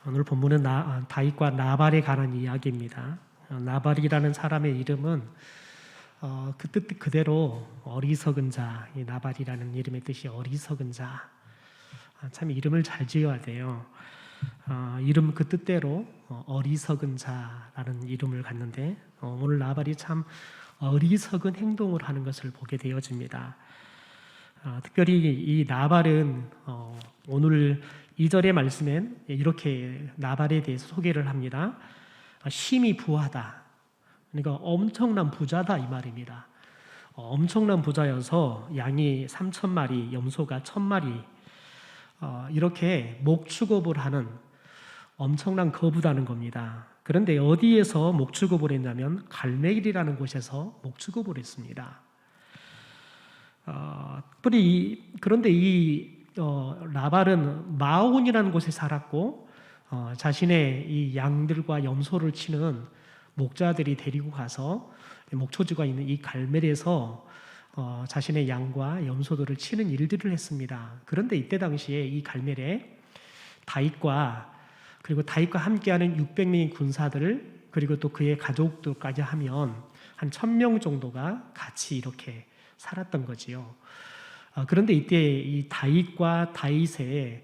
오늘 본문은 다윗과 나발에 관한 이야기입니다. 나발이라는 사람의 이름은 그 뜻 그대로 어리석은 자, 이 나발이라는 이름의 뜻이 어리석은 자. 참 이름을 잘 지어야 돼요. 이름 그 뜻대로 어리석은 자라는 이름을 갖는데 오늘 나발이 참 어리석은 행동을 하는 것을 보게 되어집니다. 특별히 이 나발은 오늘 2절의 말씀엔 이렇게 나발에 대해서 소개를 합니다. 심히 부하다. 그러니까 엄청난 부자다 이 말입니다. 엄청난 부자여서 양이 3,000마리, 염소가 1,000마리 이렇게 목축업을 하는 엄청난 거부다는 겁니다. 그런데 어디에서 목축업을 했냐면 갈멜이라는 곳에서 목축업을 했습니다. 그런데 이 나발은 마온이라는 곳에 살았고 자신의 이 양들과 염소를 치는 목자들이 데리고 가서 목초지가 있는 이 갈멜에서 자신의 양과 염소들을 치는 일들을 했습니다. 그런데 이때 당시에 이 갈멜에 다윗과 함께하는 600명의 군사들 그리고 또 그의 가족들까지 하면 한 1,000명 정도가 같이 이렇게 살았던 거지요. 그런데 이때 이 다윗과 다윗의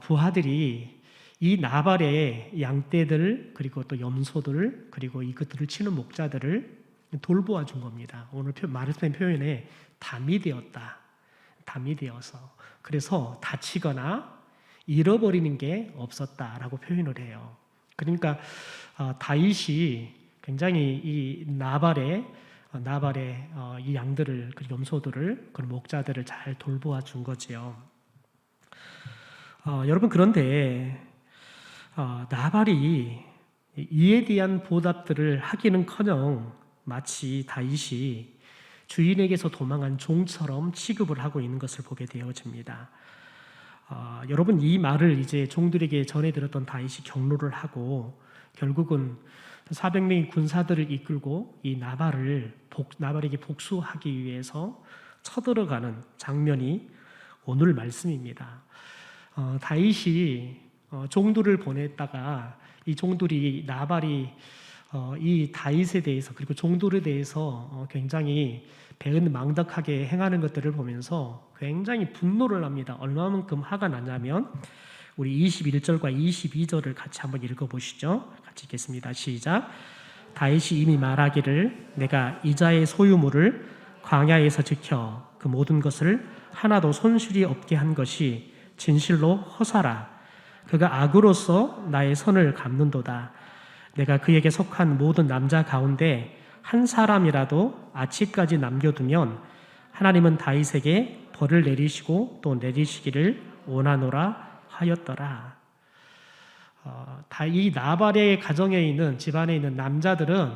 부하들이 이 나발의 양떼들 그리고 또 염소들 그리고 이것들을 치는 목자들을 돌보아 준 겁니다. 오늘 말씀의 표현에 담이 되었다. 담이 되어서 그래서 다치거나 잃어버리는 게 없었다라고 표현을 해요. 그러니까 다윗이 굉장히 이 나발의 이 양들을 그 염소들을 그 목자들을 잘 돌보아 준 거지요. 여러분 그런데 나발이 이에 대한 보답들을 하기는커녕 마치 다윗이 주인에게서 도망한 종처럼 취급을 하고 있는 것을 보게 되어집니다. 여러분 이 말을 이제 종들에게 전해 들었던 다윗이 경로를 하고 결국은 400명의 군사들을 이끌고 이 나발에게 복수하기 위해서 쳐들어가는 장면이 오늘 말씀입니다. 다윗이 종들을 보냈다가 이 종들이 나발이 이 다윗에 대해서 그리고 종들에 대해서 굉장히 배은망덕하게 행하는 것들을 보면서 굉장히 분노를 합니다. 얼마만큼 화가 나냐면 우리 21절과 22절을 같이 한번 읽어보시죠. 같이 읽겠습니다. 시작. 다윗이 이미 말하기를 내가 이자의 소유물을 광야에서 지켜 그 모든 것을 하나도 손실이 없게 한 것이 진실로 허사라. 그가 악으로서 나의 선을 갚는도다. 내가 그에게 속한 모든 남자 가운데 한 사람이라도 아치까지 남겨두면 하나님은 다윗에게 벌을 내리시고 또 내리시기를 원하노라 하였더라. 이 나발의 가정에 있는 집안에 있는 남자들은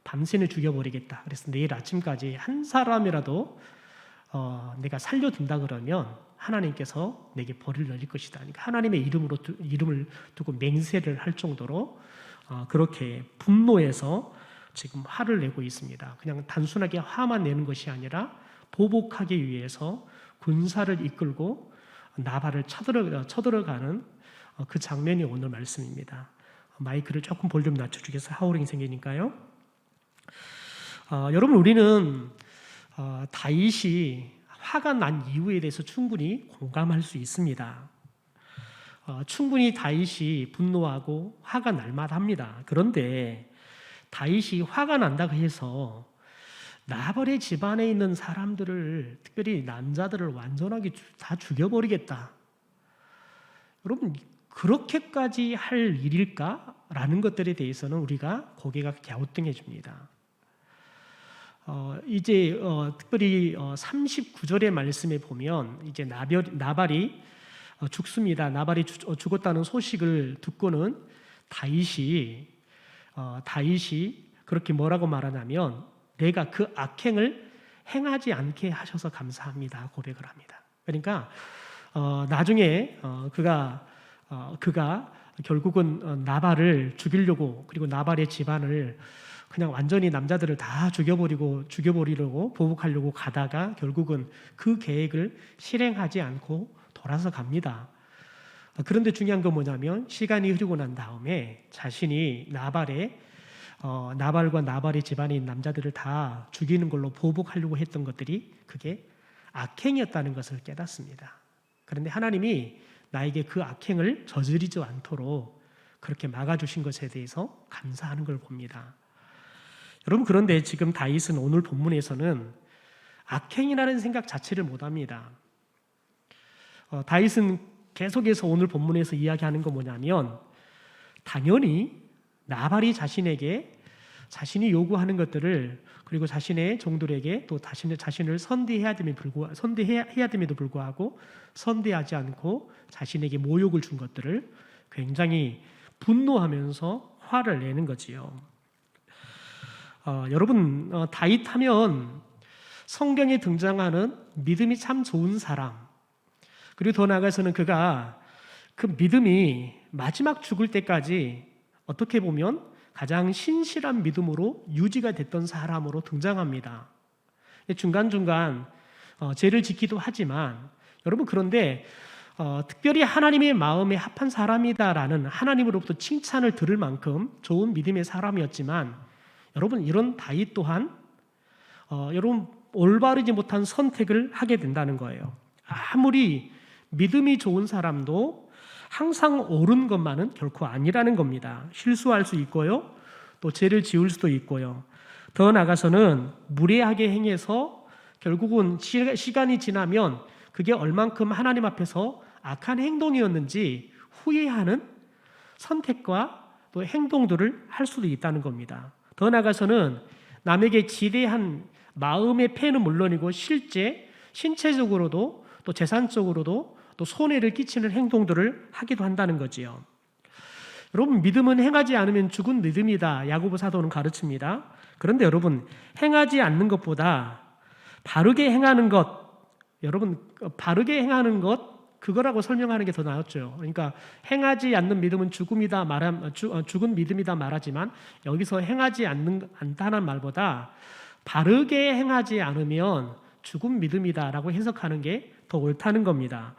밤새는 죽여버리겠다. 그래서 내일 아침까지 한 사람이라도 내가 살려둔다 그러면 하나님께서 내게 벌을 내릴 것이다. 그러니까 하나님의 이름을 두고 맹세를 할 정도로 그렇게 분노해서 지금 화를 내고 있습니다. 그냥 단순하게 화만 내는 것이 아니라 보복하기 위해서 군사를 이끌고 나발을 쳐들어가는 그 장면이 오늘 말씀입니다. 마이크를 조금 볼륨 낮춰주겠어요? 하우링이 생기니까요. 여러분 우리는 다윗이 화가 난 이유에 대해서 충분히 공감할 수 있습니다. 충분히 다윗이 분노하고 화가 날 만합니다. 그런데 다윗이 화가 난다고 해서 나발의 집안에 있는 사람들을 특별히 남자들을 완전하게 다 죽여버리겠다. 여러분 그렇게까지 할 일일까라는 것들에 대해서는 우리가 고개가 갸우뚱해집니다. 이제 특별히 39절의 말씀에 보면 이제 나발이 죽습니다. 나발이 죽었다는 소식을 듣고는 다윗이 그렇게 뭐라고 말하냐면 내가 그 악행을 행하지 않게 하셔서 감사합니다. 고백을 합니다. 그러니까 나중에 그가 결국은 나발을 죽이려고 그리고 나발의 집안을 그냥 완전히 남자들을 다 죽여버리려고 보복하려고 가다가 결국은 그 계획을 실행하지 않고 돌아서 갑니다. 그런데 중요한 건 뭐냐면 시간이 흐르고 난 다음에 자신이 나발과 나발의 집안에 있는 남자들을 다 죽이는 걸로 보복하려고 했던 것들이 그게 악행이었다는 것을 깨닫습니다. 그런데 하나님이 나에게 그 악행을 저지르지 않도록 그렇게 막아주신 것에 대해서 감사하는 걸 봅니다. 여러분, 그런데 지금 다윗은 오늘 본문에서는 악행이라는 생각 자체를 못합니다. 다윗은 계속해서 오늘 본문에서 이야기하는 건 뭐냐면 당연히 나발이 자신이 요구하는 것들을 그리고 자신의 종들에게 또 자신을 선대해야 됨에도 불구하고 선대하지 않고 자신에게 모욕을 준 것들을 굉장히 분노하면서 화를 내는 거지요. 여러분, 다윗 하면 성경에 등장하는 믿음이 참 좋은 사람, 그리고 더 나아가서는 그가 그 믿음이 마지막 죽을 때까지 어떻게 보면 가장 신실한 믿음으로 유지가 됐던 사람으로 등장합니다. 중간중간 죄를 짓기도 하지만 여러분, 그런데 특별히 하나님의 마음에 합한 사람이다라는 하나님으로부터 칭찬을 들을 만큼 좋은 믿음의 사람이었지만 여러분, 이런 다윗 또한 여러분 올바르지 못한 선택을 하게 된다는 거예요. 아무리 믿음이 좋은 사람도 항상 옳은 것만은 결코 아니라는 겁니다. 실수할 수 있고요, 또 죄를 지을 수도 있고요. 더 나아가서는 무례하게 행해서 결국은 시간이 지나면 그게 얼만큼 하나님 앞에서 악한 행동이었는지 후회하는 선택과 또 행동들을 할 수도 있다는 겁니다. 더 나아가서는 남에게 지대한 마음의 폐는 물론이고 실제 신체적으로도 또 재산적으로도 또 손해를 끼치는 행동들을 하기도 한다는 거지요. 여러분, 믿음은 행하지 않으면 죽은 믿음이다, 야고보 사도는 가르칩니다. 그런데 여러분, 행하지 않는 것보다 바르게 행하는 것, 여러분 바르게 행하는 것, 그거라고 설명하는 게 더 나았죠. 그러니까 행하지 않는 믿음은 죽은 믿음이다 말하지만 여기서 행하지 않다는 말보다 바르게 행하지 않으면 죽은 믿음이다라고 해석하는 게 더 옳다는 겁니다.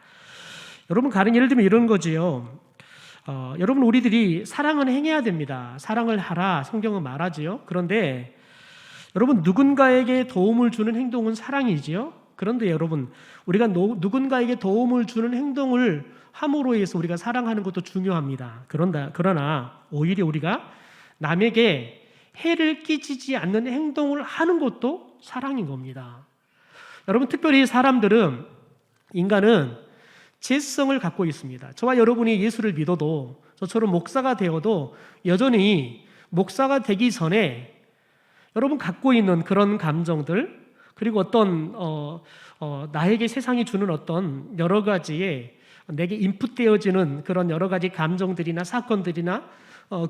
여러분, 가령 예를 들면 이런 거지요. 여러분, 우리들이 사랑은 행해야 됩니다. 사랑을 하라 성경은 말하지요. 그런데 여러분, 누군가에게 도움을 주는 행동은 사랑이지요. 그런데 여러분, 우리가 누군가에게 도움을 주는 행동을 함으로 해서 우리가 사랑하는 것도 중요합니다. 그러나 오히려 우리가 남에게 해를 끼치지 않는 행동을 하는 것도 사랑인 겁니다. 여러분, 특별히 인간은 죄성을 갖고 있습니다. 저와 여러분이 예수를 믿어도, 저처럼 목사가 되어도 여전히 목사가 되기 전에 여러분 갖고 있는 그런 감정들, 그리고 어떤 나에게 세상이 주는 어떤 여러 가지의 내게 인풋되어지는 그런 여러 가지 감정들이나 사건들이나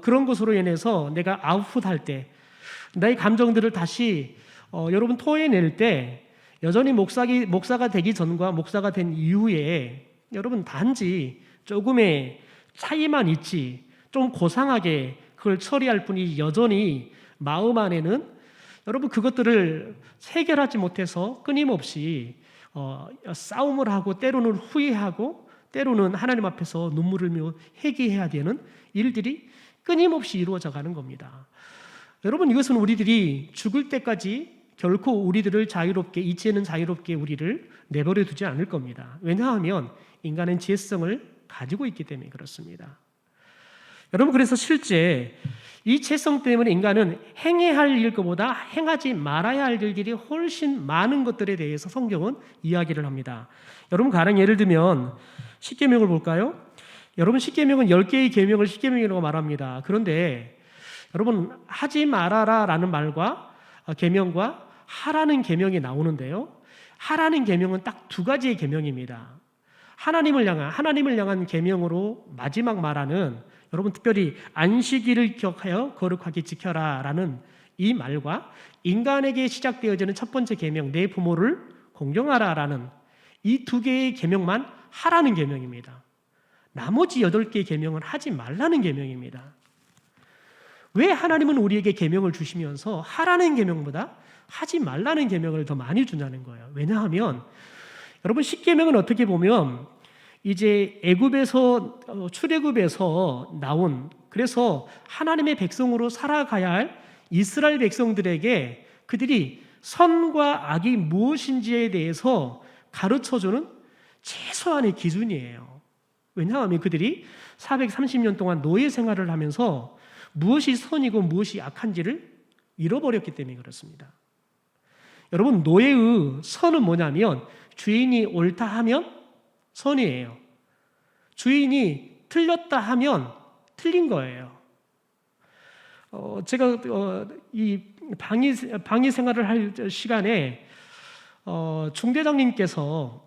그런 것으로 인해서 내가 아웃풋할 때 나의 감정들을 다시 여러분 토해낼 때 여전히 목사가 되기 전과 목사가 된 이후에 여러분 단지 조금의 차이만 있지 좀 고상하게 그걸 처리할 뿐이 여전히 마음 안에는 여러분 그것들을 해결하지 못해서 끊임없이 싸움을 하고 때로는 후회하고 때로는 하나님 앞에서 눈물을 흘리며 회개해야 되는 일들이 끊임없이 이루어져 가는 겁니다. 여러분, 이것은 우리들이 죽을 때까지 결코 우리들을 자유롭게, 이제는 자유롭게 우리를 내버려 두지 않을 겁니다. 왜냐하면 인간은 죄성을 가지고 있기 때문에 그렇습니다. 여러분, 그래서 실제 이 죄성 때문에 인간은 행해야 할 일보다 행하지 말아야 할 일들이 훨씬 많은 것들에 대해서 성경은 이야기를 합니다. 여러분, 가령 예를 들면 십계명을 볼까요? 여러분, 십계명은 10개의 계명을 십계명이라고 말합니다. 그런데 여러분, 하지 말아라 라는 말과 계명과 하라는 계명이 나오는데요, 하라는 계명은 딱 두 가지의 계명입니다. 하나님을 향한 계명으로 마지막 말하는, 여러분 특별히 안식일을 기억하여 거룩하게 지켜라 라는 이 말과 인간에게 시작되어지는 첫 번째 계명, 내 부모를 공경하라 라는 이 두 개의 계명만 하라는 계명입니다. 나머지 8개의 계명은 하지 말라는 계명입니다. 왜 하나님은 우리에게 계명을 주시면서 하라는 계명보다 하지 말라는 계명을 더 많이 주냐는 거예요. 왜냐하면 여러분, 십계명은 어떻게 보면 이제 애굽에서 출애굽에서 나온, 그래서 하나님의 백성으로 살아가야 할 이스라엘 백성들에게 그들이 선과 악이 무엇인지에 대해서 가르쳐주는 최소한의 기준이에요. 왜냐하면 그들이 430년 동안 노예 생활을 하면서 무엇이 선이고 무엇이 악한지를 잃어버렸기 때문에 그렇습니다. 여러분, 노예의 선은 뭐냐면 주인이 옳다 하면 선이에요. 주인이 틀렸다 하면 틀린 거예요. 제가 이 방위 생활을 할 시간에 중대장님께서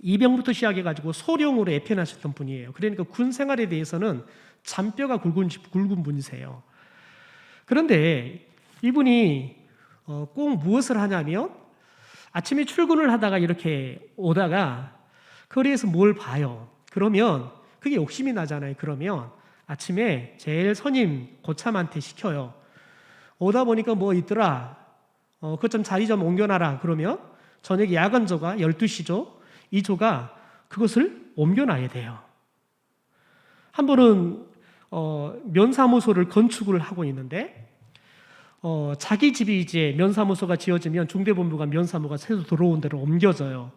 이병부터 시작해가지고 소령으로 애편하셨던 분이에요. 그러니까 군 생활에 대해서는 잔뼈가 굵은 분이세요. 그런데 이분이 꼭 무엇을 하냐면 아침에 출근을 하다가 이렇게 오다가 거리에서 뭘 봐요. 그러면 그게 욕심이 나잖아요. 그러면 아침에 제일 선임 고참한테 시켜요. 오다 보니까 뭐 있더라. 그것 좀 자리 좀 옮겨놔라. 그러면 저녁에 야간조가 12시죠. 이 조가 그것을 옮겨놔야 돼요. 한 번은 면사무소를 건축을 하고 있는데 자기 집이 이제 면사무소가 지어지면 중대본부가 면사무가 새로 들어온 데로 옮겨져요.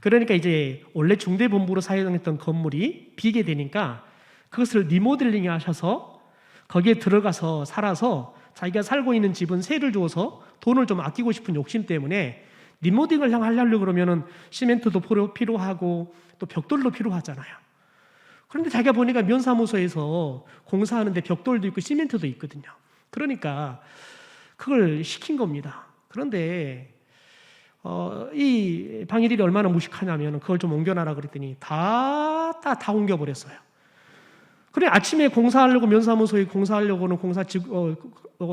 그러니까 이제 원래 중대본부로 사용했던 건물이 비게 되니까 그것을 리모델링 하셔서 거기에 들어가서 살아서 자기가 살고 있는 집은 세를 주어서 돈을 좀 아끼고 싶은 욕심 때문에 리모델링을 하려고 그러면은 시멘트도 필요하고 또 벽돌도 필요하잖아요. 그런데 자기가 보니까 면사무소에서 공사하는데 벽돌도 있고 시멘트도 있거든요. 그러니까 그걸 시킨 겁니다. 그런데 이 방위들이 얼마나 무식하냐면 그걸 좀 옮겨놔라 그랬더니 다 옮겨버렸어요. 그래 아침에 공사하려고 면사무소에 공사하려고는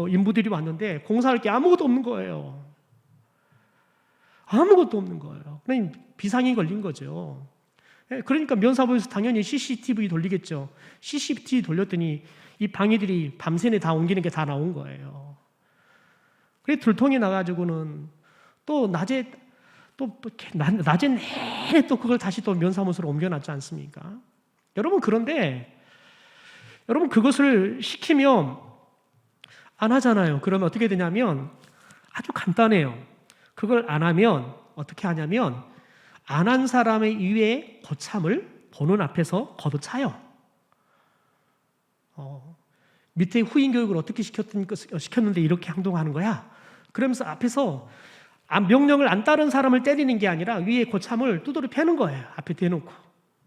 인부들이 왔는데 공사할 게 아무것도 없는 거예요. 아무것도 없는 거예요. 그러니까 비상이 걸린 거죠. 그러니까 면사무소에서 당연히 CCTV 돌리겠죠. CCTV 돌렸더니 이 방위들이 밤새내 다 옮기는 게 다 나온 거예요. 그래 들통이 나가지고는 또 낮에 내내 또 그걸 다시 또 면사무소로 옮겨놨지 않습니까? 여러분 그런데 여러분 그것을 시키면 안 하잖아요. 그러면 어떻게 되냐면 아주 간단해요. 그걸 안 하면 어떻게 하냐면 안 한 사람의 위에 고참을 보는 앞에서 걷어차요. 밑에 후임 교육을 어떻게 시켰는데 이렇게 행동하는 거야? 그러면서 앞에서 명령을 안 따른 사람을 때리는 게 아니라 위에 고참을 두드려 패는 거예요. 앞에 대놓고.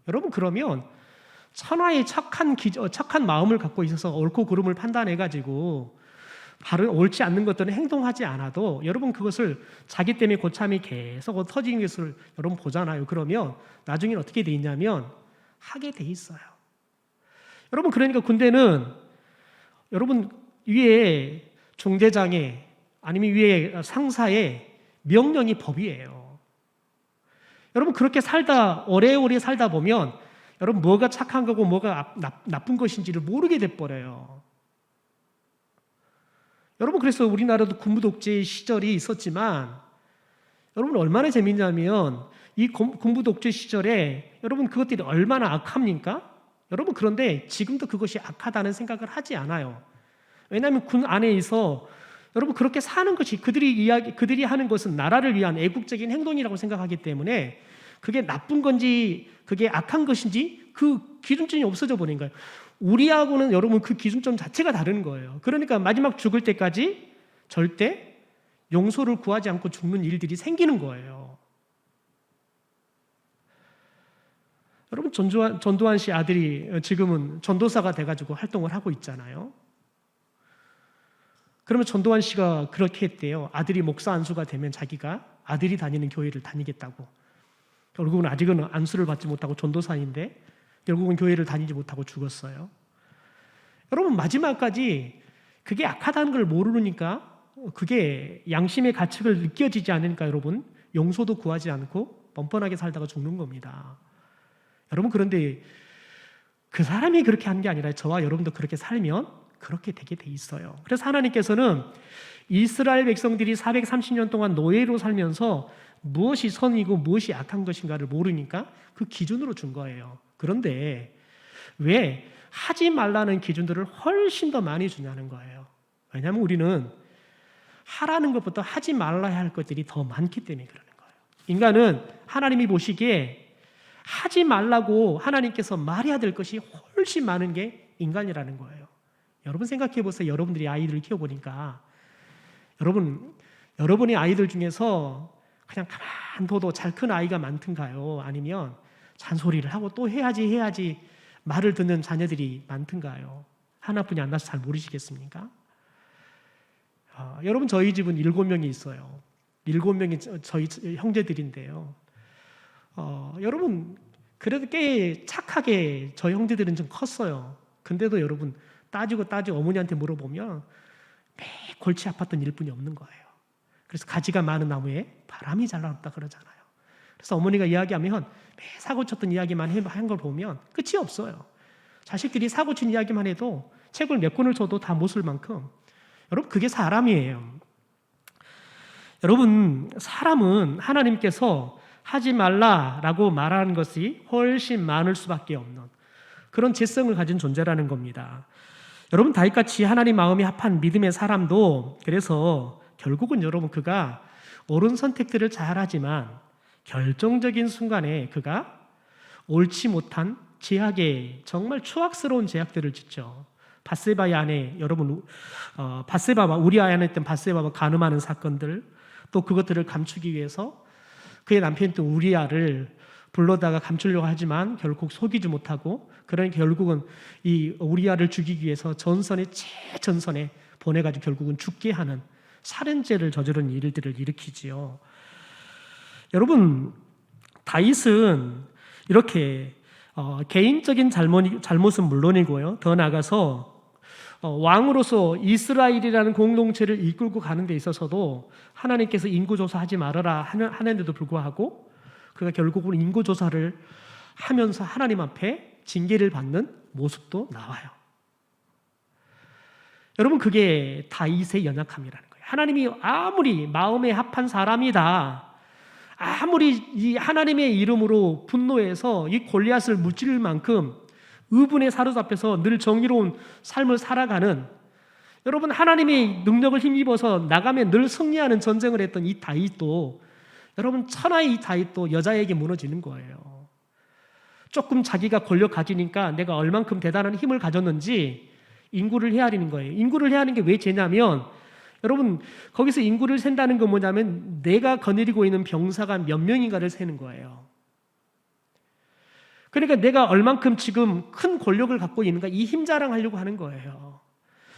여러분 그러면 천하의 착한 마음을 갖고 있어서 옳고 그름을 판단해가지고 바로 옳지 않는 것들은 행동하지 않아도 여러분 그것을 자기 때문에 고참이 계속 터지는 것을 여러분 보잖아요. 그러면 나중에는 어떻게 돼 있냐면 하게 돼 있어요. 여러분 그러니까 군대는 여러분 위에 중대장의 아니면 위에 상사의 명령이 법이에요. 여러분 그렇게 살다 오래오래 살다 보면 여러분 뭐가 착한 거고 뭐가 나쁜 것인지를 모르게 돼버려요. 여러분 그래서 우리나라도 군부 독재 시절이 있었지만 여러분 얼마나 재밌냐면 이 군부 독재 시절에 여러분 그것들이 얼마나 악합니까? 여러분 그런데 지금도 그것이 악하다는 생각을 하지 않아요. 왜냐하면 군 안에서 여러분 그렇게 사는 것이 그들이 하는 것은 나라를 위한 애국적인 행동이라고 생각하기 때문에 그게 나쁜 건지 그게 악한 것인지 그 기준점이 없어져 버린 거예요. 우리하고는 여러분 그 기준점 자체가 다른 거예요. 그러니까 마지막 죽을 때까지 절대 용서를 구하지 않고 죽는 일들이 생기는 거예요. 여러분 전두환 씨 아들이 지금은 전도사가 돼가지고 활동을 하고 있잖아요. 그러면 전두환 씨가 그렇게 했대요. 아들이 목사 안수가 되면 자기가 아들이 다니는 교회를 다니겠다고. 결국은 아직은 안수를 받지 못하고 전도사인데 결국은 교회를 다니지 못하고 죽었어요. 여러분 마지막까지 그게 악하다는 걸 모르니까 그게 양심의 가책을 느껴지지 않으니까 여러분 용서도 구하지 않고 뻔뻔하게 살다가 죽는 겁니다. 여러분 그런데 그 사람이 그렇게 한 게 아니라 저와 여러분도 그렇게 살면 그렇게 되게 돼 있어요. 그래서 하나님께서는 이스라엘 백성들이 430년 동안 노예로 살면서 무엇이 선이고 무엇이 악한 것인가를 모르니까 그 기준으로 준 거예요. 그런데 왜 하지 말라는 기준들을 훨씬 더 많이 주냐는 거예요. 왜냐하면 우리는 하라는 것보다 하지 말라야 할 것들이 더 많기 때문에 그러는 거예요. 인간은 하나님이 보시기에 하지 말라고 하나님께서 말해야 될 것이 훨씬 많은 게 인간이라는 거예요. 여러분 생각해 보세요. 여러분들이 아이들을 키워보니까 여러분의 아이들 중에서 그냥 가만 둬도 잘 큰 아이가 많든가요? 아니면 잔소리를 하고 또 해야지 말을 듣는 자녀들이 많든가요? 하나뿐이 안 나서 잘 모르시겠습니까? 여러분 저희 집은 7명이 있어요. 7명이 저희 형제들인데요. 여러분 그래도 꽤 착하게 저희 형제들은 좀 컸어요. 근데도 여러분 따지고 어머니한테 물어보면 매 골치 아팠던 일뿐이 없는 거예요. 그래서 가지가 많은 나무에 바람이 잘 나왔다 그러잖아요. 그래서 어머니가 이야기하면 매 사고 쳤던 이야기만 한 걸 보면 끝이 없어요. 자식들이 사고 친 이야기만 해도 책을 몇 권을 줘도 다 못 쓸 만큼 여러분 그게 사람이에요. 여러분 사람은 하나님께서 하지 말라라고 말하는 것이 훨씬 많을 수밖에 없는 그런 재성을 가진 존재라는 겁니다. 여러분 다윗같이 하나님 마음이 합한 믿음의 사람도 그래서 결국은 여러분 그가 옳은 선택들을 잘하지만 결정적인 순간에 그가 옳지 못한 제약에 정말 추악스러운 제약들을 짓죠. 밧세바의 아내 여러분 밧세바와 우리아의 아내 했던 밧세바와 간음하는 사건들 또 그것들을 감추기 위해서 그의 남편이었던 우리아를 불러다가 감추려고 하지만 결국 속이지 못하고 그러니 결국은 이 우리아를 죽이기 위해서 전선의 최전선에 보내가지고 결국은 죽게 하는 살인죄를 저지른 일들을 일으키지요. 여러분 다윗은 이렇게 개인적인 잘못은 물론이고요. 더 나아가서 왕으로서 이스라엘이라는 공동체를 이끌고 가는 데 있어서도 하나님께서 인구조사하지 말아라 하는데도 불구하고 그가 결국은 인구조사를 하면서 하나님 앞에 징계를 받는 모습도 나와요. 여러분 그게 다윗의 연약함이라는 거예요. 하나님이 아무리 마음에 합한 사람이다 아무리 이 하나님의 이름으로 분노해서 이 골리앗을 무찌를 만큼 의분에 사로잡혀서 늘 정의로운 삶을 살아가는 여러분 하나님의 능력을 힘입어서 나가면 늘 승리하는 전쟁을 했던 이 다윗도 여러분 천하의 이 다윗도 여자에게 무너지는 거예요. 조금 자기가 권력 가지니까 내가 얼만큼 대단한 힘을 가졌는지 인구를 헤아리는 거예요. 인구를 헤아리는 게 왜 죄냐면 여러분 거기서 인구를 센다는 건 뭐냐면 내가 거느리고 있는 병사가 몇 명인가를 세는 거예요. 그러니까 내가 얼만큼 지금 큰 권력을 갖고 있는가 이 힘 자랑하려고 하는 거예요.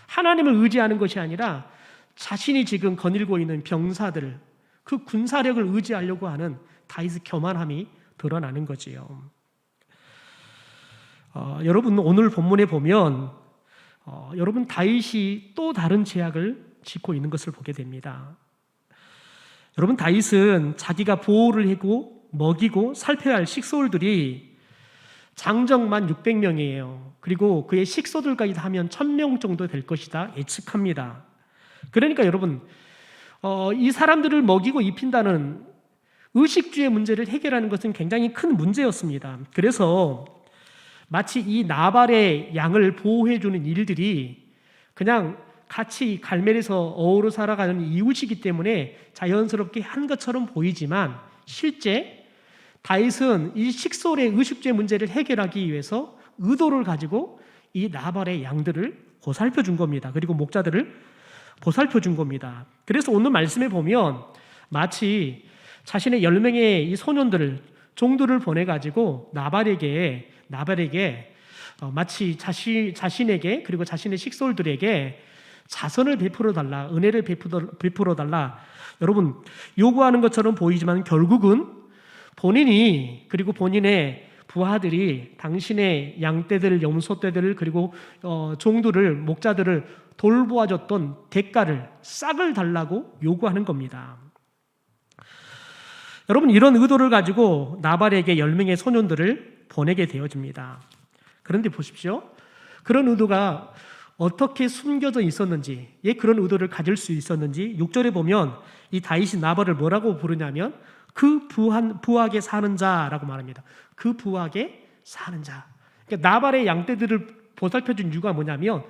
하나님을 의지하는 것이 아니라 자신이 지금 거느리고 있는 병사들 그 군사력을 의지하려고 하는 다윗의 교만함이 드러나는 거지요. 여러분 오늘 본문에 보면 여러분 다윗이 또 다른 제약을 짓고 있는 것을 보게 됩니다. 여러분 다윗은 자기가 보호를 하고 먹이고 살펴야 할 식소들이 장정만 600명이에요. 그리고 그의 식소들까지 다 하면 1000명 정도 될 것이다 예측합니다. 그러니까 여러분 이 사람들을 먹이고 입힌다는 의식주의 문제를 해결하는 것은 굉장히 큰 문제였습니다. 그래서 마치 이 나발의 양을 보호해주는 일들이 그냥 같이 갈멜에서 어우러 살아가는 이웃이기 때문에 자연스럽게 한 것처럼 보이지만 실제 다윗은 이 식솔의 의식주의 문제를 해결하기 위해서 의도를 가지고 이 나발의 양들을 보살펴 준 겁니다. 그리고 목자들을 보살펴 준 겁니다. 그래서 오늘 말씀에 보면 마치 자신의 10명의 이 소년들을 종들을 보내가지고 나발에게 마치 자신에게 그리고 자신의 식솔들에게 자선을 베풀어 달라, 은혜를 베풀어 달라. 여러분 요구하는 것처럼 보이지만 결국은 본인이 그리고 본인의 부하들이 당신의 양떼들, 염소떼들을 그리고 종들을 목자들을 돌보아줬던 대가를 싹을 달라고 요구하는 겁니다. 여러분 이런 의도를 가지고 나발에게 10명의 소년들을 보내게 되어집니다. 그런데 보십시오. 그런 의도가 어떻게 숨겨져 있었는지, 그런 의도를 가질 수 있었는지 6절에 보면 이 다윗이 나발을 뭐라고 부르냐면 그 부하게 사는 자라고 말합니다. 그 부하게 사는 자. 그러니까 나발의 양떼들을 보살펴준 이유가 뭐냐면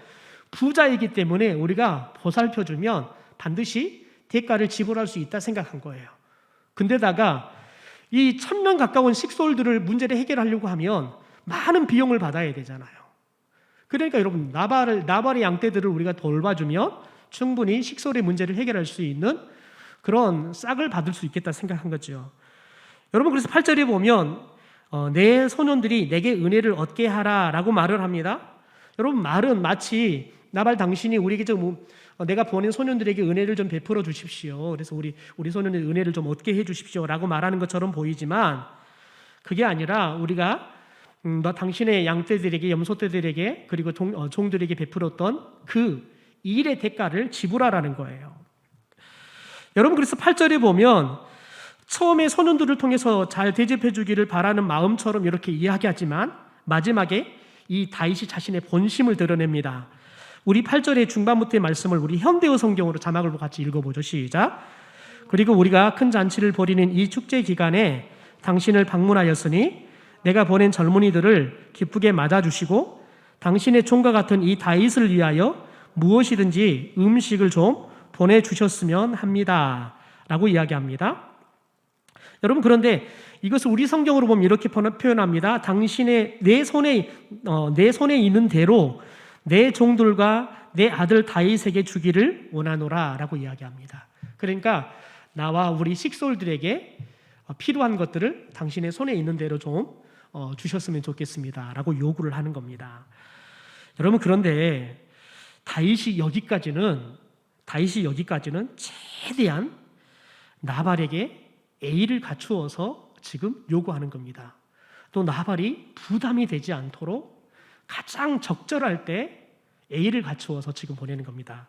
부자이기 때문에 우리가 보살펴주면 반드시 대가를 지불할 수 있다 생각한 거예요. 근데다가 이 1,000명 가까운 식솔들을 문제를 해결하려고 하면 많은 비용을 받아야 되잖아요. 그러니까 여러분 나발의 양떼들을 우리가 돌봐주면 충분히 식솔의 문제를 해결할 수 있는 그런 싹을 받을 수 있겠다 생각한 거죠. 여러분 그래서 8절에 보면 내 소년들이 내게 은혜를 얻게 하라라고 말을 합니다. 여러분 말은 마치 나발 당신이 우리에게 내가 보낸 소년들에게 은혜를 좀 베풀어 주십시오. 그래서 우리 소년의 은혜를 좀 얻게 해 주십시오라고 말하는 것처럼 보이지만 그게 아니라 우리가 너 당신의 양떼들에게 염소떼들에게 그리고 종들에게 베풀었던 그 일의 대가를 지불하라는 거예요. 여러분 그래서 8절에 보면 처음에 소년들을 통해서 잘 대접해 주기를 바라는 마음처럼 이렇게 이야기하지만 마지막에 이 다윗이 자신의 본심을 드러냅니다. 우리 8절의 중반부터의 말씀을 우리 현대어 성경으로 자막을 같이 읽어보죠. 시작. 그리고 우리가 큰 잔치를 벌이는 이 축제 기간에 당신을 방문하였으니 내가 보낸 젊은이들을 기쁘게 맞아주시고 당신의 종과 같은 이 다윗을 위하여 무엇이든지 음식을 좀 보내주셨으면 합니다. 라고 이야기합니다. 여러분 그런데 이것을 우리 성경으로 보면 이렇게 표현합니다. 내 손에 있는 대로 내 종들과 내 아들 다윗에게 주기를 원하노라 라고 이야기합니다. 그러니까 나와 우리 식솔들에게 필요한 것들을 당신의 손에 있는 대로 좀 주셨으면 좋겠습니다 라고 요구를 하는 겁니다. 여러분 그런데 다윗이 여기까지는 최대한 나발에게 A를 갖추어서 지금 요구하는 겁니다. 또 나발이 부담이 되지 않도록 가장 적절할 때 A를 갖추어서 지금 보내는 겁니다.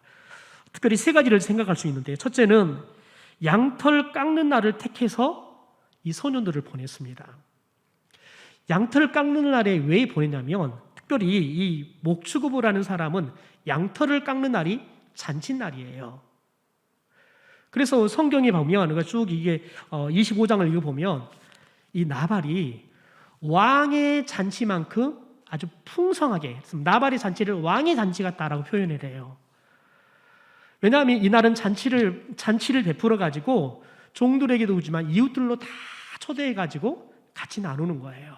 특별히 세 가지를 생각할 수 있는데 첫째는 양털 깎는 날을 택해서 이 소년들을 보냈습니다. 양털 깎는 날에 왜 보냈냐면 특별히 이 목축업을 하는 사람은 양털을 깎는 날이 잔칫날이에요. 그래서 성경에 보면 쭉 이게 25장을 읽어보면 이 나발이 왕의 잔치만큼 아주 풍성하게 나발의 잔치를 왕의 잔치 같다라고 표현을 해요. 왜냐하면 이날은 잔치를 베풀어 가지고 종들에게도 오지만 이웃들로 다 초대해 가지고 같이 나누는 거예요.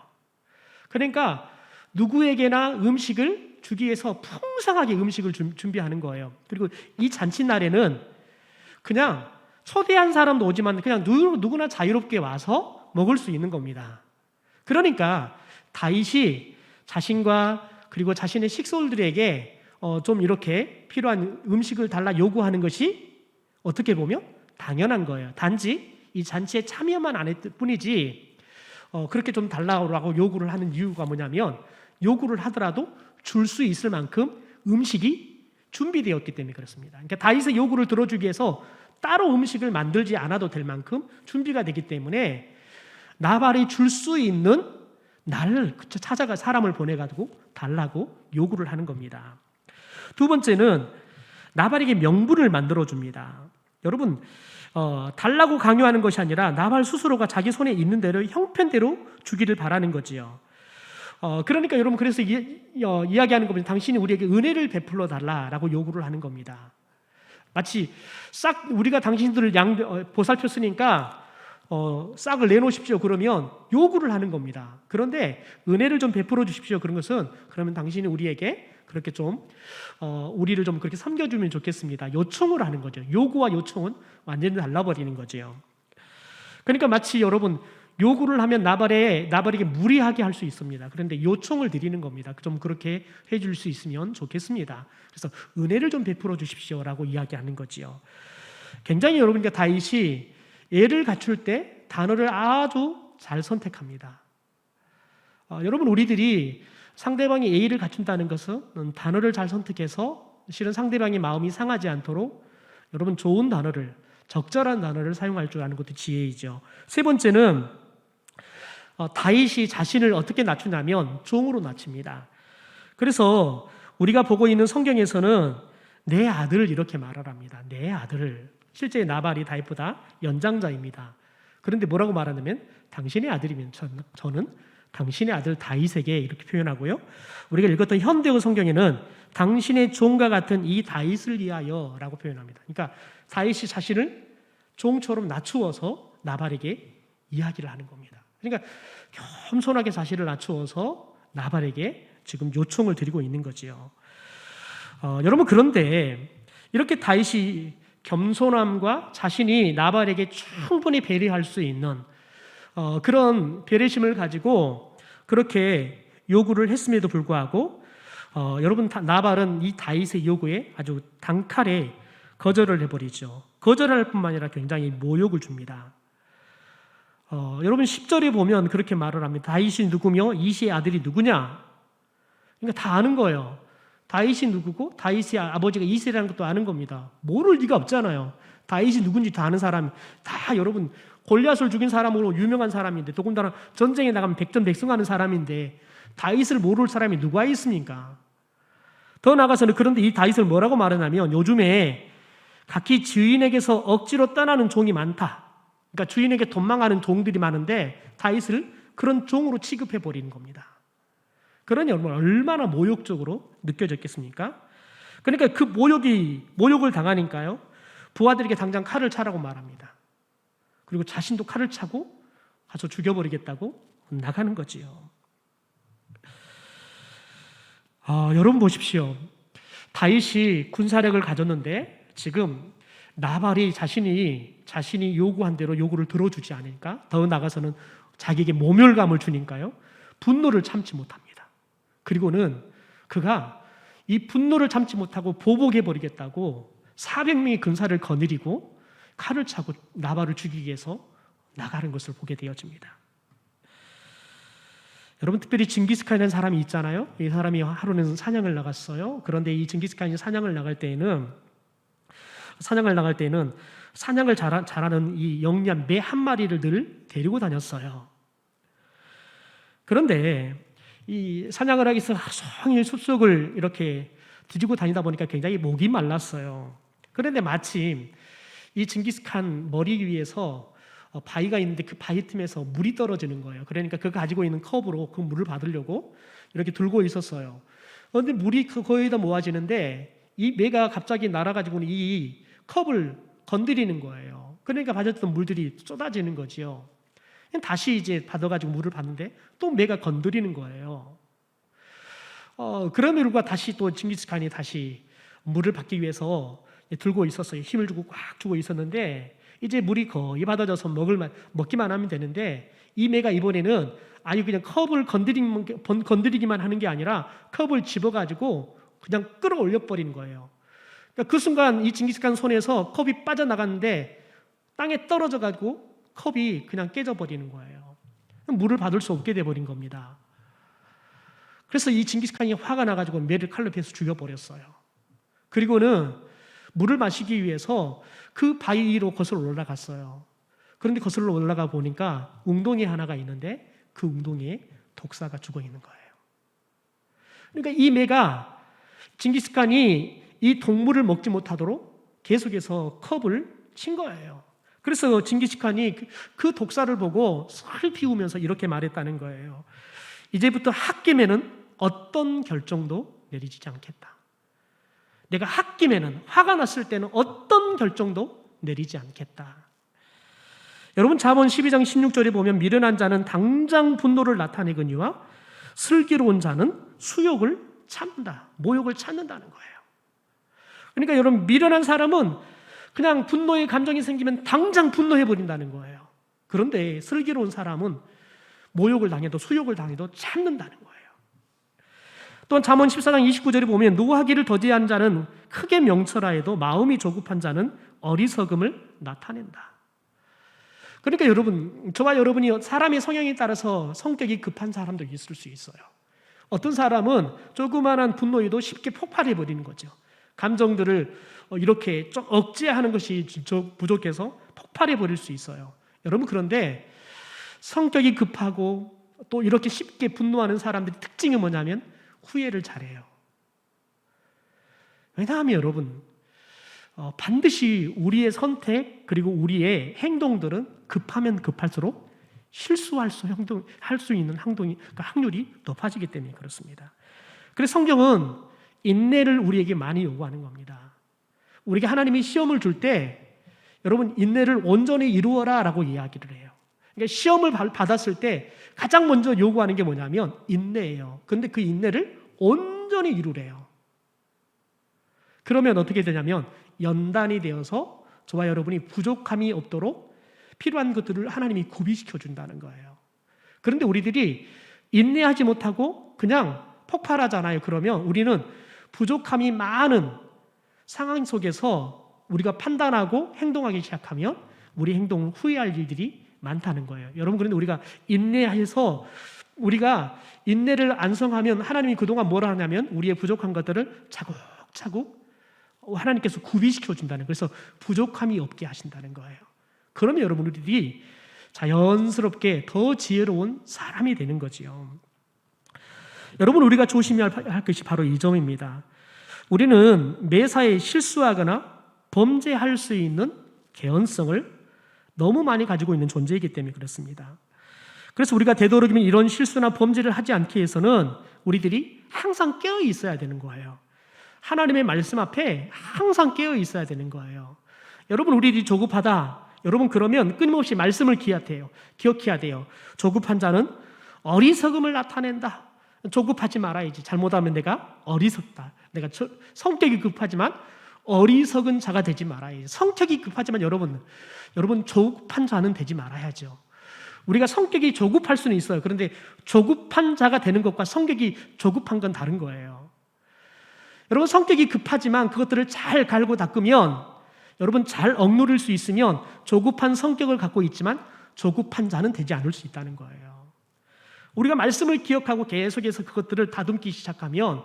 그러니까 누구에게나 음식을 주기 위해서 풍성하게 음식을 준비하는 거예요. 그리고 이 잔칫날에는 그냥 초대한 사람도 오지만 그냥 누구나 자유롭게 와서 먹을 수 있는 겁니다. 그러니까 다윗이 자신과 그리고 자신의 식솔들에게 좀 이렇게 필요한 음식을 달라 요구하는 것이 어떻게 보면 당연한 거예요. 단지 이 잔치에 참여만 안 했을 뿐이지 그렇게 좀 달라고 요구를 하는 이유가 뭐냐면 요구를 하더라도 줄 수 있을 만큼 음식이 준비되었기 때문에 그렇습니다. 그러니까 다윗의 요구를 들어주기 위해서 따로 음식을 만들지 않아도 될 만큼 준비가 되기 때문에 나발이 줄 수 있는 날을 찾아가 사람을 보내가지고 달라고 요구를 하는 겁니다. 두 번째는 나발에게 명분을 만들어줍니다. 여러분 달라고 강요하는 것이 아니라 나발 스스로가 자기 손에 있는 대로 형편대로 주기를 바라는 거지요. 그러니까 여러분 그래서 이야기하는 겁니다. 당신이 우리에게 은혜를 베풀어 달라라고 요구를 하는 겁니다. 마치 싹 우리가 당신들을 보살폈으니까 싹을 내놓으십시오 그러면 요구를 하는 겁니다. 그런데 은혜를 좀 베풀어 주십시오 그런 것은 그러면 당신이 우리에게 그렇게 좀 우리를 좀 그렇게 섬겨주면 좋겠습니다. 요청을 하는 거죠. 요구와 요청은 완전히 달라버리는 거죠. 그러니까 마치 여러분 요구를 하면 나발에게 무리하게 할 수 있습니다. 그런데 요청을 드리는 겁니다. 좀 그렇게 해줄 수 있으면 좋겠습니다. 그래서 은혜를 좀 베풀어 주십시오라고 이야기하는 거지요. 굉장히 여러분 다윗이 예를 갖출 때 단어를 아주 잘 선택합니다. 여러분 우리들이 상대방이 예의를 갖춘다는 것은 단어를 잘 선택해서 실은 상대방의 마음이 상하지 않도록 여러분 좋은 단어를 적절한 단어를 사용할 줄 아는 것도 지혜이죠. 세 번째는 다윗이 자신을 어떻게 낮추냐면 종으로 낮춥니다. 그래서 우리가 보고 있는 성경에서는 내 아들을 이렇게 말을 합니다. 내 아들을 실제 나발이 다윗보다 연장자입니다. 그런데 뭐라고 말하냐면 당신의 아들이면 저는 당신의 아들 다윗에게 이렇게 표현하고요. 우리가 읽었던 현대어 성경에는 당신의 종과 같은 이 다윗을 위하여라고 표현합니다. 그러니까 다윗이 자신을 종처럼 낮추어서 나발에게 이야기를 하는 겁니다. 그러니까 겸손하게 자신을 낮추어서 나발에게 지금 요청을 드리고 있는 거지요. 여러분, 그런데 이렇게 다윗이 겸손함과 자신이 나발에게 충분히 배려할 수 있는 그런 배려심을 가지고 그렇게 요구를 했음에도 불구하고 여러분, 나발은 이 다윗의 요구에 아주 단칼에 거절을 해버리죠. 거절할 뿐만 아니라 굉장히 모욕을 줍니다. 여러분 10절에 보면 그렇게 말을 합니다. 다윗이 누구며 이시의 아들이 누구냐? 그러니까 다 아는 거예요. 다윗이 누구고 다윗의 아버지가 이세라는 것도 아는 겁니다. 모를 리가 없잖아요. 다윗이 누군지 다 아는 사람, 다 여러분 골리앗을 죽인 사람으로 유명한 사람인데, 더군다나 전쟁에 나가면 백전백승하는 사람인데 다윗을 모를 사람이 누가 있습니까? 더 나아가서는 그런데 이 다윗을 뭐라고 말하냐면 요즘에 각기 주인에게서 억지로 떠나는 종이 많다. 그러니까 주인에게 도망가는 종들이 많은데 다윗을 그런 종으로 취급해 버리는 겁니다. 그러니 여러분 얼마나 모욕적으로 느껴졌겠습니까? 그러니까 그 모욕을 당하니까요, 부하들에게 당장 칼을 차라고 말합니다. 그리고 자신도 칼을 차고 가서 죽여버리겠다고 나가는 거지요. 여러분 보십시오. 다윗이 군사력을 가졌는데 지금 나발이 자신이 요구한 대로 요구를 들어주지 않으니까, 더 나아가서는 자기에게 모멸감을 주니까요, 분노를 참지 못합니다. 그리고는 그가 이 분노를 참지 못하고 보복해버리겠다고 400명의 군사를 거느리고 칼을 차고 나발을 죽이기 위해서 나가는 것을 보게 되어집니다. 여러분, 특별히 징기스칸이라는 사람이 있잖아요. 이 사람이 하루는 사냥을 나갔어요. 그런데 이 징기스칸이 사냥을 나갈 때에는 사냥을 잘하는 이 영리한 매 한 마리를 늘 데리고 다녔어요. 그런데 이 사냥을 하기 위해서 하루 종일 숲속을 이렇게 뒤지고 다니다 보니까 굉장히 목이 말랐어요. 그런데 마침 이 징기스칸 머리 위에서 바위가 있는데 그 바위 틈에서 물이 떨어지는 거예요. 그러니까 그 가지고 있는 컵으로 그 물을 받으려고 이렇게 들고 있었어요. 그런데 물이 거의 다 모아지는데 이 매가 갑자기 날아가지고는 이 컵을 건드리는 거예요. 그러니까 받았던 물들이 쏟아지는 거지요. 다시 이제 받아가지고 물을 받는데 또 매가 건드리는 거예요. 그럼에도 다시 또 징기스칸이 다시 물을 받기 위해서 들고 있었어요. 힘을 주고 꽉 주고 있었는데 이제 물이 거의 받아져서 먹기만 하면 되는데, 이 매가 이번에는 아니 그냥 컵을 건드리기만 하는 게 아니라 컵을 집어가지고 그냥 끌어올려 버리는 거예요. 그러니까 그 순간 이 징기스칸 손에서 컵이 빠져나갔는데 땅에 떨어져가지고 컵이 그냥 깨져버리는 거예요. 물을 받을 수 없게 돼버린 겁니다. 그래서 이 징기스칸이 화가 나가지고 매를 칼로 베서 죽여버렸어요. 그리고는 물을 마시기 위해서 그 바위 위로 거슬러 올라갔어요. 그런데 거슬러 올라가 보니까 웅덩이 하나가 있는데 그 웅덩이에 독사가 죽어 있는 거예요. 그러니까 이 매가 징기스칸이 이 동물을 먹지 못하도록 계속해서 컵을 친 거예요. 그래서 징기스칸이 그 독사를 보고 슬 피우면서 이렇게 말했다는 거예요. 이제부터 홧김에는 어떤 결정도 내리지 않겠다. 내가 홧김에는, 화가 났을 때는 어떤 결정도 내리지 않겠다. 여러분, 잠언 12장 16절에 보면 미련한 자는 당장 분노를 나타내거니와 슬기로운 자는 수욕을 참는다, 모욕을 찾는다는 거예요. 그러니까 여러분, 미련한 사람은 그냥 분노의 감정이 생기면 당장 분노해버린다는 거예요. 그런데 슬기로운 사람은 모욕을 당해도 수욕을 당해도 참는다는 거예요. 또한 잠언 14장 29절에 보면 노하기를 더디한 자는 크게 명철하여도 마음이 조급한 자는 어리석음을 나타낸다. 그러니까 여러분, 저와 여러분이 사람의 성향에 따라서 성격이 급한 사람도 있을 수 있어요. 어떤 사람은 조그마한 분노에도 쉽게 폭발해버리는 거죠. 감정들을 이렇게 좀 억제하는 것이 부족해서 폭발해버릴 수 있어요. 여러분, 그런데 성격이 급하고 또 이렇게 쉽게 분노하는 사람들의 특징이 뭐냐면 후회를 잘해요. 왜냐하면 여러분, 반드시 우리의 선택 그리고 우리의 행동들은 급하면 급할수록 실수할 수 있는 확률이 높아지기 때문에 그렇습니다. 그래서 성경은 인내를 우리에게 많이 요구하는 겁니다. 우리에게 하나님이 시험을 줄 때 여러분 인내를 온전히 이루어라 라고 이야기를 해요. 그러니까 시험을 받았을 때 가장 먼저 요구하는 게 뭐냐면 인내예요. 그런데 그 인내를 온전히 이루래요. 그러면 어떻게 되냐면 연단이 되어서 저와 여러분이 부족함이 없도록 필요한 것들을 하나님이 구비시켜 준다는 거예요. 그런데 우리들이 인내하지 못하고 그냥 폭발하잖아요. 그러면 우리는 부족함이 많은 상황 속에서 우리가 판단하고 행동하기 시작하면 우리 행동을 후회할 일들이 많다는 거예요. 여러분, 그런데 우리가 인내해서 우리가 인내를 안성하면 하나님이 그동안 뭘 하냐면 우리의 부족한 것들을 차곡차곡 하나님께서 구비시켜 준다는 거예요. 그래서 부족함이 없게 하신다는 거예요. 그러면 여러분 우리들이 자연스럽게 더 지혜로운 사람이 되는 거지요. 여러분, 우리가 조심해야 할 것이 바로 이 점입니다. 우리는 매사에 실수하거나 범죄할 수 있는 개연성을 너무 많이 가지고 있는 존재이기 때문에 그렇습니다. 그래서 우리가 되도록이면 이런 실수나 범죄를 하지 않기 위해서는 우리들이 항상 깨어 있어야 되는 거예요. 하나님의 말씀 앞에 항상 깨어 있어야 되는 거예요. 여러분, 우리들이 조급하다. 여러분, 그러면 끊임없이 말씀을 기억해야 돼요. 조급한 자는 어리석음을 나타낸다. 조급하지 말아야지. 잘못하면 내가 어리석다. 내가 성격이 급하지만 어리석은 자가 되지 말아야지. 성격이 급하지만 여러분 조급한 자는 되지 말아야죠. 우리가 성격이 조급할 수는 있어요. 그런데 조급한 자가 되는 것과 성격이 조급한 건 다른 거예요. 여러분, 성격이 급하지만 그것들을 잘 갈고 닦으면 여러분 잘 억누를 수 있으면 조급한 성격을 갖고 있지만 조급한 자는 되지 않을 수 있다는 거예요. 우리가 말씀을 기억하고 계속해서 그것들을 다듬기 시작하면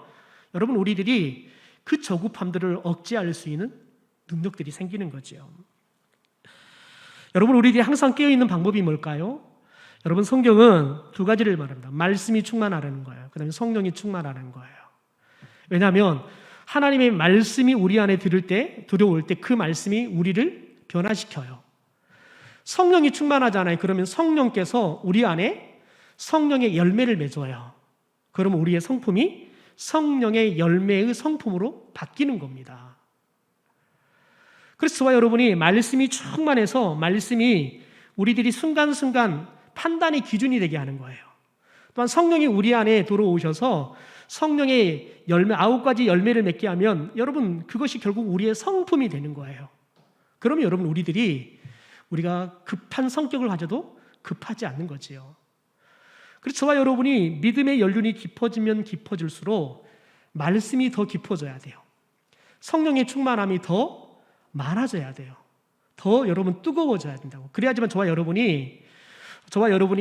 여러분 우리들이 그 조급함들을 억제할 수 있는 능력들이 생기는 거죠. 여러분, 우리들이 항상 깨어있는 방법이 뭘까요? 여러분, 성경은 두 가지를 말합니다. 말씀이 충만하라는 거예요. 그 다음에 성령이 충만하라는 거예요. 왜냐하면 하나님의 말씀이 우리 안에 들어올 때 그 말씀이 우리를 변화시켜요. 성령이 충만하잖아요. 그러면 성령께서 우리 안에 성령의 열매를 맺어요. 그러면 우리의 성품이 성령의 열매의 성품으로 바뀌는 겁니다. 그래서 저와 여러분이 말씀이 충만해서 말씀이 우리들이 순간순간 판단의 기준이 되게 하는 거예요. 또한 성령이 우리 안에 들어오셔서 성령의 열매 9가지 열매를 맺게 하면 여러분 그것이 결국 우리의 성품이 되는 거예요. 그러면 여러분 우리가 급한 성격을 가져도 급하지 않는 거지요. 그래서 저와 여러분이 믿음의 연륜이 깊어지면 깊어질수록 말씀이 더 깊어져야 돼요. 성령의 충만함이 더 많아져야 돼요. 더 여러분 뜨거워져야 된다고. 그래야지만 저와 여러분이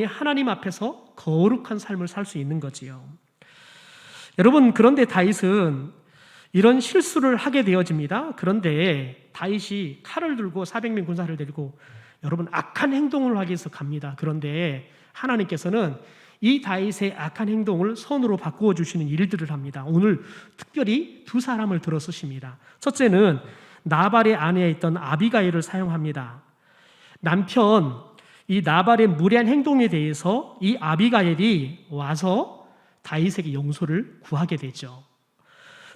하나님 앞에서 거룩한 삶을 살 수 있는 거지요. 여러분, 그런데 다윗은 이런 실수를 하게 되어집니다. 그런데 다윗이 칼을 들고 400명 군사를 데리고 여러분 악한 행동을 하기 위해서 갑니다. 그런데 하나님께서는 이 다윗의 악한 행동을 선으로 바꾸어 주시는 일들을 합니다. 오늘 특별히 두 사람을 들어 쓰십니다. 첫째는 나발의 아내에 있던 아비가일을 사용합니다. 남편 이 나발의 무례한 행동에 대해서 이 아비가일이 와서 다윗에게 용서를 구하게 되죠.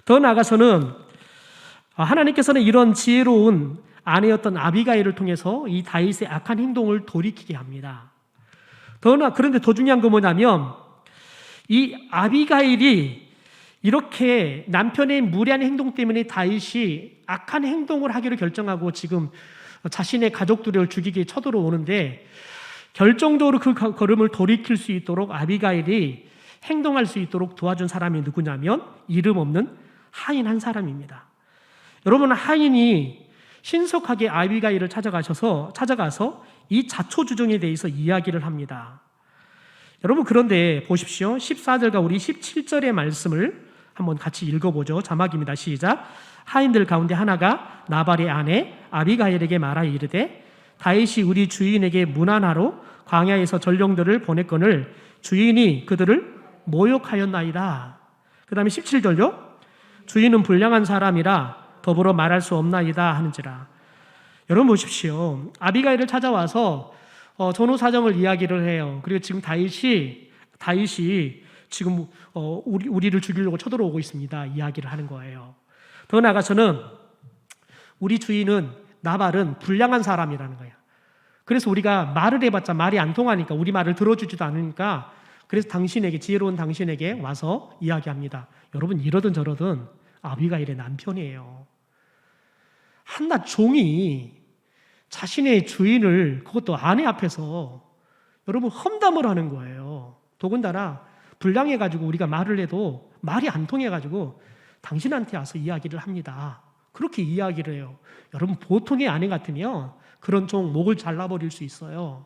더 나아가서는 하나님께서는 이런 지혜로운 아내였던 아비가일을 통해서 이 다윗의 악한 행동을 돌이키게 합니다. 그런데 더 중요한 건 뭐냐면 이 아비가일이 이렇게 남편의 무례한 행동 때문에 다윗이 악한 행동을 하기로 결정하고 지금 자신의 가족들을 죽이기에 쳐들어오는데 결정적으로 그 걸음을 돌이킬 수 있도록 아비가일이 행동할 수 있도록 도와준 사람이 누구냐면 이름 없는 하인 한 사람입니다. 여러분, 하인이 신속하게 아비가일을 찾아가서 이 자초주정에 대해서 이야기를 합니다. 여러분, 그런데 보십시오. 14절과 우리 17절의 말씀을 한번 같이 읽어보죠. 자막입니다. 시작. 하인들 가운데 하나가 나발의 아내 아비가일에게 말하여 이르되 다윗이 우리 주인에게 문안하러 광야에서 전령들을 보냈거늘 주인이 그들을 모욕하였나이다. 그 다음에 17절요. 주인은 불량한 사람이라 더불어 말할 수 없나이다 하는지라. 여러분 보십시오. 아비가일을 찾아와서 전후 사정을 이야기를 해요. 그리고 지금 다윗이 지금 우리를 죽이려고 쳐들어오고 있습니다. 이야기를 하는 거예요. 더 나아가서는 우리 주인은 나발은 불량한 사람이라는 거예요. 그래서 우리가 말을 해봤자 말이 안 통하니까, 우리 말을 들어주지도 않으니까, 그래서 당신에게, 지혜로운 당신에게 와서 이야기합니다. 여러분, 이러든 저러든 아비가일의 남편이에요. 한낱 종이 자신의 주인을, 그것도 아내 앞에서 여러분 험담을 하는 거예요. 더군다나 불량해가지고 우리가 말을 해도 말이 안 통해가지고 당신한테 와서 이야기를 합니다. 그렇게 이야기를 해요. 여러분, 보통의 아내 같으면 그런 종 목을 잘라버릴 수 있어요.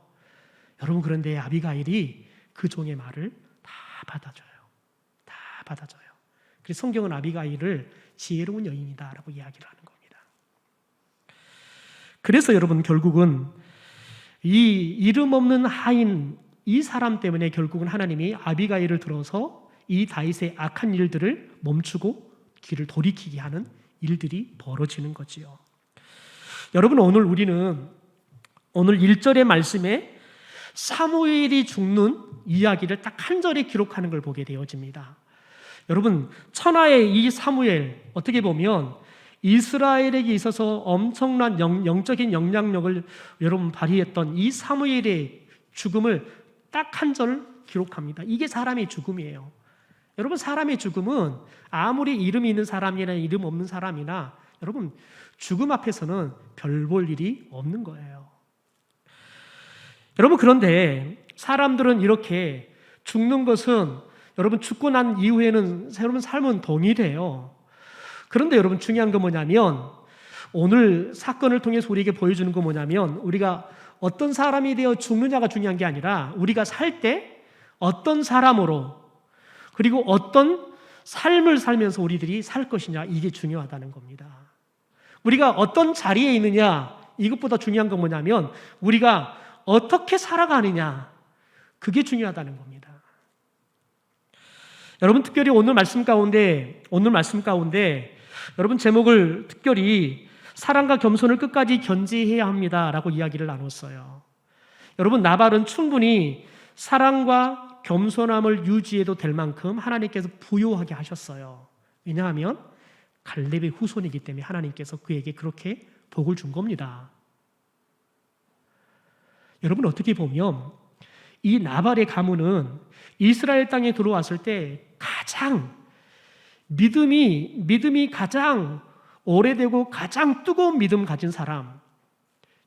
여러분, 그런데 아비가일이 그 종의 말을 다 받아줘요. 다 받아줘요. 그래서 성경은 아비가일을 지혜로운 여인이다라고 이야기를 하는 겁니다. 그래서 여러분, 결국은 이 이름 없는 하인, 이 사람 때문에 결국은 하나님이 아비가일을 들어서 이 다윗의 악한 일들을 멈추고 귀를 돌이키게 하는 일들이 벌어지는 거지요. 여러분, 우리는 오늘 1절의 말씀에 사무엘이 죽는 이야기를 딱 한 절에 기록하는 걸 보게 되어집니다. 여러분, 천하의 이 사무엘, 어떻게 보면 이스라엘에게 있어서 엄청난 영적인 영향력을 여러분 발휘했던 이 사무엘의 죽음을 딱 한 절 기록합니다. 이게 사람의 죽음이에요. 여러분, 사람의 죽음은 아무리 이름이 있는 사람이나 이름 없는 사람이나 여러분, 죽음 앞에서는 별 볼 일이 없는 거예요. 여러분, 그런데 사람들은 이렇게 죽는 것은, 여러분, 죽고 난 이후에는 여러분 삶은 동일해요. 그런데 여러분, 중요한 건 뭐냐면, 오늘 사건을 통해서 우리에게 보여주는 건 뭐냐면, 우리가 어떤 사람이 되어 죽느냐가 중요한 게 아니라 우리가 살 때 어떤 사람으로, 그리고 어떤 삶을 살면서 우리들이 살 것이냐, 이게 중요하다는 겁니다. 우리가 어떤 자리에 있느냐, 이것보다 중요한 건 뭐냐면 우리가 어떻게 살아가느냐, 그게 중요하다는 겁니다. 여러분, 특별히 오늘 말씀 가운데 여러분, 제목을 특별히 사랑과 겸손을 끝까지 견지해야 합니다라고 이야기를 나눴어요. 여러분, 나발은 충분히 사랑과 겸손함을 유지해도 될 만큼 하나님께서 부요하게 하셨어요. 왜냐하면 갈렙의 후손이기 때문에 하나님께서 그에게 그렇게 복을 준 겁니다. 여러분, 어떻게 보면 이 나발의 가문은 이스라엘 땅에 들어왔을 때 가장 믿음이 가장 오래되고 가장 뜨거운 믿음 가진 사람,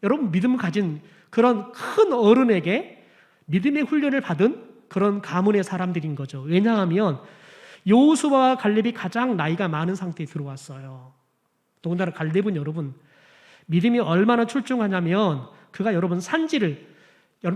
여러분, 믿음 가진 그런 큰 어른에게 믿음의 훈련을 받은 그런 가문의 사람들인 거죠. 왜냐하면 여호수아와 갈렙이 가장 나이가 많은 상태에 들어왔어요. 더군다나 갈렙은 여러분, 믿음이 얼마나 출중하냐면 그가 여러분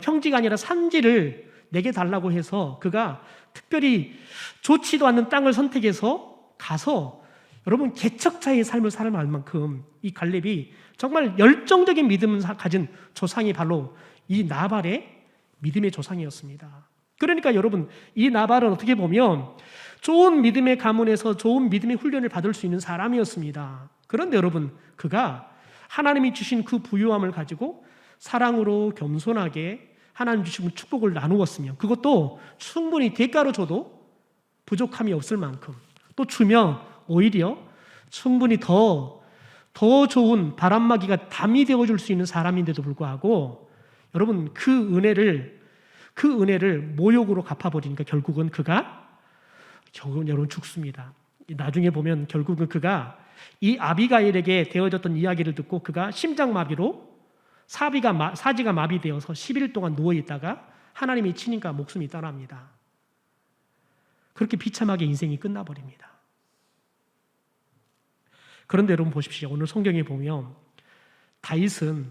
평지가 아니라 산지를 내게 달라고 해서 그가 특별히 좋지도 않는 땅을 선택해서 가서 여러분 개척자의 삶을 살 만큼 이 갈렙이 정말 열정적인 믿음을 가진 조상이 바로 이 나발의 믿음의 조상이었습니다. 그러니까 여러분, 이 나발은 어떻게 보면 좋은 믿음의 가문에서 좋은 믿음의 훈련을 받을 수 있는 사람이었습니다. 그런데 여러분, 그가 하나님이 주신 그 부유함을 가지고 사랑으로 겸손하게 하나님 주신 축복을 나누었으면, 그것도 충분히 대가로 줘도 부족함이 없을 만큼, 또 주면 오히려 충분히 더 좋은 바람막이가 담이 되어줄 수 있는 사람인데도 불구하고 여러분, 그 은혜를 모욕으로 갚아버리니까 결국은 여러분 죽습니다. 나중에 보면 결국은 그가 이 아비가일에게 되어졌던 이야기를 듣고 그가 심장마비로 사지가 마비되어서 10일 동안 누워있다가 하나님이 치니까 목숨이 떠납니다. 그렇게 비참하게 인생이 끝나버립니다. 그런데 여러분 보십시오. 오늘 성경에 보면 다윗은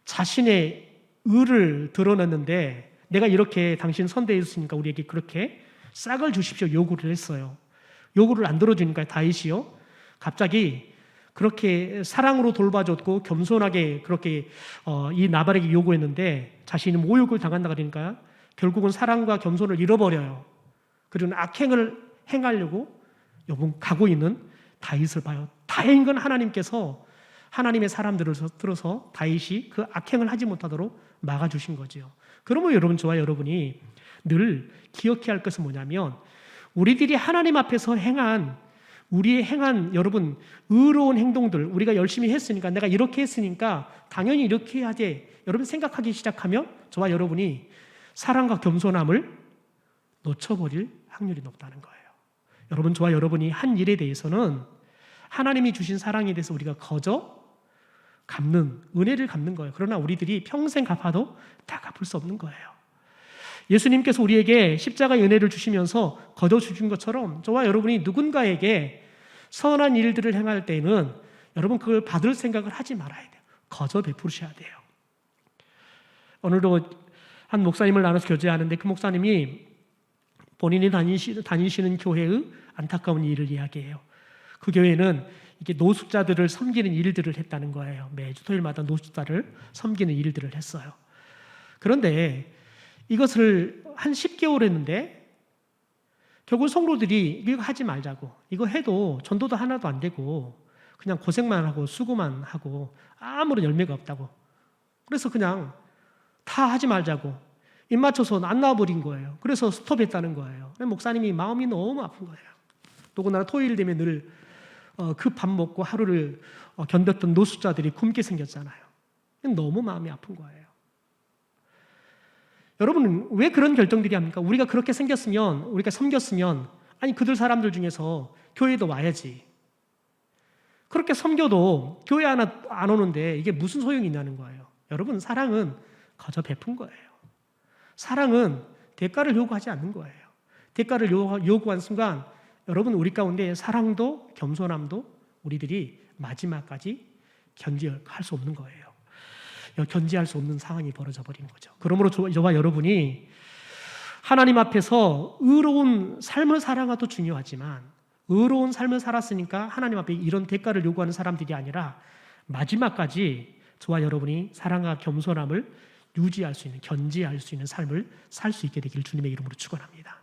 자신의 의를 드러냈는데, 내가 이렇게 당신 선대했으니까 우리에게 그렇게 싹을 주십시오 요구를 했어요. 요구를 안 들어주니까 다윗이요, 갑자기 그렇게 사랑으로 돌봐줬고 겸손하게 그렇게 이 나발에게 요구했는데 자신이 모욕을 당한다 그러니까 결국은 사랑과 겸손을 잃어버려요. 그리고 악행을 행하려고 여러분 가고 있는 다윗을 봐요. 다행인 건 하나님께서 하나님의 사람들을 들어서 다윗이 그 악행을 하지 못하도록 막아주신 거죠. 그러면 여러분, 저와 여러분이 늘 기억해야 할 것은 뭐냐면 우리들이 하나님 앞에서 우리의 행한 여러분 의로운 행동들, 우리가 열심히 했으니까, 내가 이렇게 했으니까 당연히 이렇게 해야 돼, 여러분 생각하기 시작하면 저와 여러분이 사랑과 겸손함을 놓쳐버릴 확률이 높다는 거예요. 여러분, 저와 여러분이 한 일에 대해서는 하나님이 주신 사랑에 대해서 우리가 거저 갚는, 은혜를 갚는 거예요. 그러나 우리들이 평생 갚아도 다 갚을 수 없는 거예요. 예수님께서 우리에게 십자가의 은혜를 주시면서 거저 주신 것처럼 저와 여러분이 누군가에게 선한 일들을 행할 때에는 여러분 그걸 받을 생각을 하지 말아야 돼요. 거저 베푸셔야 돼요. 오늘도 한 목사님을 나눠서 교제하는데 그 목사님이 본인이 다니시는 교회의 안타까운 일을 이야기해요. 그 교회는 이게 노숙자들을 섬기는 일들을 했다는 거예요. 매주 토요일마다 노숙자를 섬기는 일들을 했어요. 그런데 이것을 한 10개월 했는데 결국 성도들이 이거 하지 말자고, 이거 해도 전도도 하나도 안 되고 그냥 고생만 하고 수고만 하고 아무런 열매가 없다고, 그래서 그냥 다 하지 말자고 입 맞춰서 안 나와버린 거예요. 그래서 스톱했다는 거예요. 목사님이 마음이 너무 아픈 거예요. 더군다나 토요일 되면 늘 그 밥 먹고 하루를 견뎠던 노숙자들이 굶게 생겼잖아요. 너무 마음이 아픈 거예요. 여러분, 왜 그런 결정들이 합니까? 우리가 그렇게 생겼으면, 우리가 섬겼으면, 아니 그들 사람들 중에서 교회도 와야지. 그렇게 섬겨도 교회 하나 안 오는데 이게 무슨 소용이 있냐는 거예요. 여러분, 사랑은 거저 베푼 거예요. 사랑은 대가를 요구하지 않는 거예요. 대가를 요구한 순간 여러분, 우리 가운데 사랑도 겸손함도 우리들이 마지막까지 견지할 수 없는 거예요. 견지할 수 없는 상황이 벌어져 버리는 거죠. 그러므로 저와 여러분이 하나님 앞에서 의로운 삶을 살아가도 중요하지만, 의로운 삶을 살았으니까 하나님 앞에 이런 대가를 요구하는 사람들이 아니라 마지막까지 저와 여러분이 사랑과 겸손함을 유지할 수 있는, 견지할 수 있는 삶을 살 수 있게 되기를 주님의 이름으로 축원합니다.